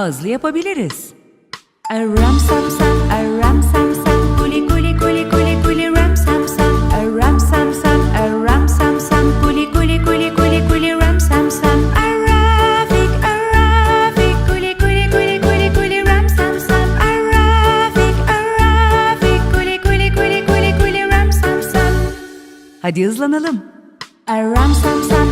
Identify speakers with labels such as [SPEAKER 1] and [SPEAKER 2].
[SPEAKER 1] hızlı yapabiliriz. Ram sam sam, ram sam sam, kuli kuli kuli kuli kuli ram sam sam, ram sam sam, ram sam sam, kuli kuli kuli kuli kuli ram sam sam. Arafik, kuli kuli kuli kuli kuli ram sam sam. Arafik, kuli kuli kuli kuli kuli ram sam sam. Hadi hızlanalım. Ram sam sam,